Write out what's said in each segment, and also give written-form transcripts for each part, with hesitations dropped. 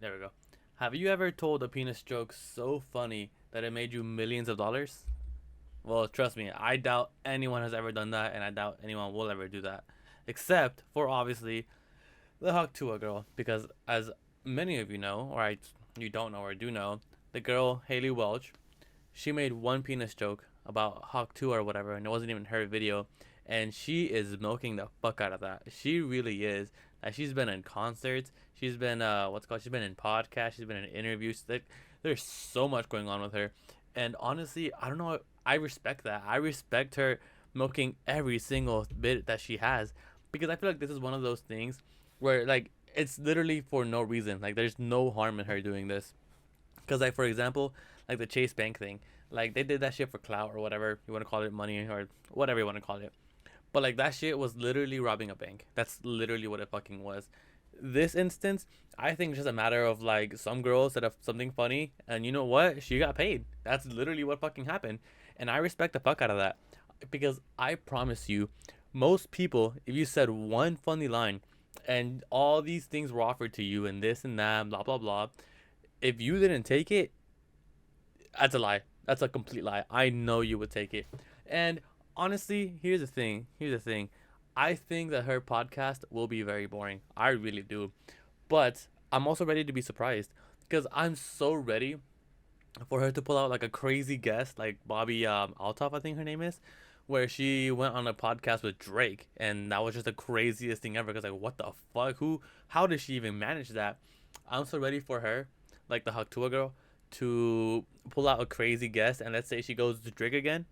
There we go. Have you ever told a penis joke so funny that it made you millions of dollars? Well, trust me, I doubt anyone has ever done that, and I doubt anyone will ever do that. Except for obviously the Hawk Tuah girl, because as many of you know, or you don't know or do know, the girl Haley Welch, she made one penis joke about Hawk Tuah or whatever, and it wasn't even her video, and she is milking the fuck out of that. She really is. Like she's been in concerts, she's been she's been in podcasts, she's been in interviews. Like there's so much going on with her, and honestly, I don't know. I respect that. I respect her milking every single bit that she has, because I feel like this is one of those things where like it's literally for no reason. Like there's no harm in her doing this. Because like for example, like the Chase Bank thing, like they did that shit for clout or whatever you want to call it, money or whatever you want to call it. But like that shit was literally robbing a bank. That's literally what it fucking was. This instance, I think it's just a matter of like some girl said something funny, and you know what? She got paid. That's literally what fucking happened, and I respect the fuck out of that, because I promise you, most people, if you said one funny line, and all these things were offered to you, and this and that, blah blah blah, if you didn't take it, that's a lie. That's a complete lie. I know you would take it. And honestly, here's the thing. Here's the thing. I think that her podcast will be very boring. I really do. But I'm also ready to be surprised, because I'm so ready for her to pull out like a crazy guest, like Bobby Altoff, I think her name is, where she went on a podcast with Drake, and that was just the craziest thing ever. Because like, what the fuck? Who? How did she even manage that? I'm so ready for her, like the Hawk Tuah girl, to pull out a crazy guest, and let's say she goes to Drake again,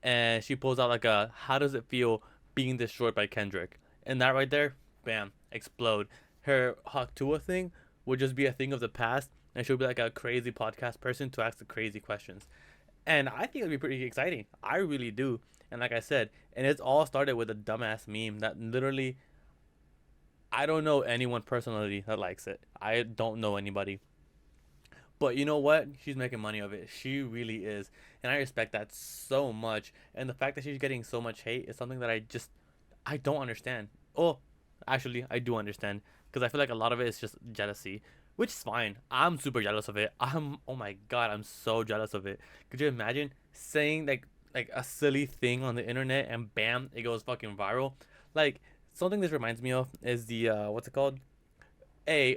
and she pulls out like a how does it feel being destroyed by Kendrick, and that right there, bam, explode. Her Hawk Tuah thing would just be a thing of the past, and she'll be like a crazy podcast person to ask the crazy questions. And I think it'd be pretty exciting. I really do. And like I said, and it's all started with a dumbass meme that literally I don't know anyone personally that likes it. I don't know anybody. But you know what? She's making money of it. She really is. And I respect that so much. And the fact that she's getting so much hate is something that I don't understand. Oh, actually, I do understand, because I feel like a lot of it is just jealousy, which is fine. I'm super jealous of it. Oh my god, I'm so jealous of it. Could you imagine saying like a silly thing on the internet and bam, it goes fucking viral? Like something this reminds me of is the what's it called?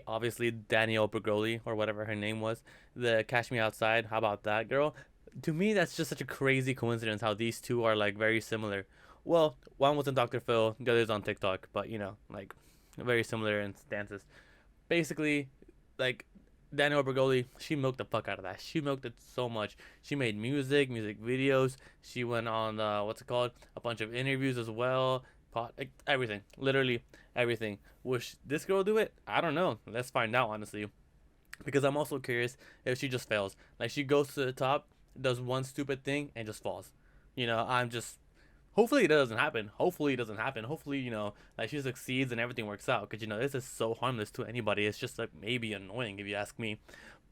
Obviously Danielle Bergoli or whatever her name was, the Cash Me Outside. How about that girl? To me, that's just such a crazy coincidence how these two are like very similar. Well, one was in Dr. Phil, the other's on TikTok, but you know, like very similar in stances. Basically, like Danielle Bergoli, she milked the fuck out of that. She milked it so much. She made music videos. She went on what's it called? A bunch of interviews as well. Like everything, literally everything. Wish this girl do it? I don't know. Let's find out honestly, because I'm also curious if she just fails. Like she goes to the top, does one stupid thing, and just falls. You know, I'm just. Hopefully it doesn't happen. Hopefully it doesn't happen. Hopefully, you know, like she succeeds and everything works out. Because, you know, this is so harmless to anybody. It's just like maybe annoying if you ask me.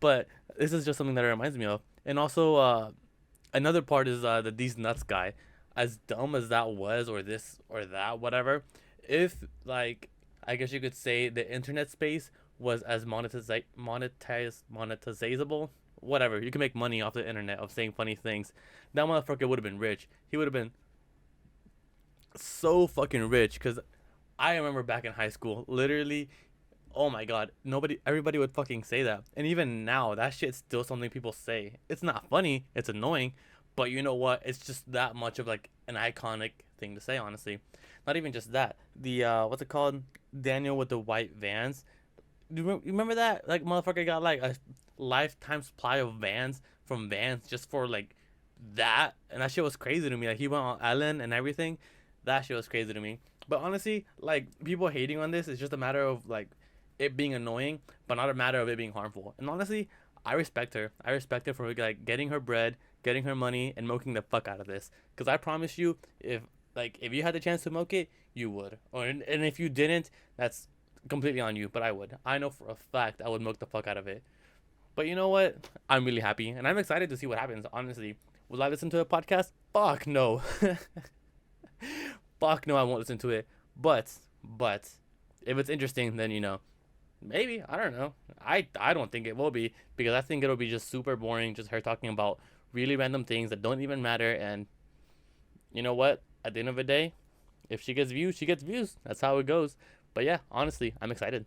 But this is just something that it reminds me of. And also, another part is the these nuts guy. As dumb as that was, or this or that, whatever. If like, I guess you could say the internet space was as monetizable, whatever. You can make money off the internet of saying funny things. That motherfucker would have been rich. He would have been so fucking rich, because I remember back in high school, literally, oh my god, everybody would fucking say that. And even now, that shit's still something people say. It's not funny, it's annoying, but you know what? It's just that much of like an iconic thing to say, honestly. Not even just that. The, what's it called? Daniel with the white vans. You remember that? Like, motherfucker got like a lifetime supply of vans from Vans just for like that. And that shit was crazy to me. Like, he went on Ellen and everything. That shit was crazy to me. But honestly, like people hating on this is just a matter of like it being annoying, but not a matter of it being harmful. And honestly, I respect her. I respect her for like getting her bread, getting her money, and milking the fuck out of this. Cause I promise you, if you had the chance to milk it, you would. And if you didn't, that's completely on you. But I would. I know for a fact I would milk the fuck out of it. But you know what? I'm really happy, and I'm excited to see what happens. Honestly, will I listen to a podcast? Fuck no. Fuck no, I won't listen to it. But if it's interesting, then you know, Maybe, I don't know. I don't think it will be, because I think it'll be just super boring, just her talking about really random things that don't even matter. And you know what? At the end of the day, if she gets views, she gets views. That's how it goes. But yeah, honestly, I'm excited.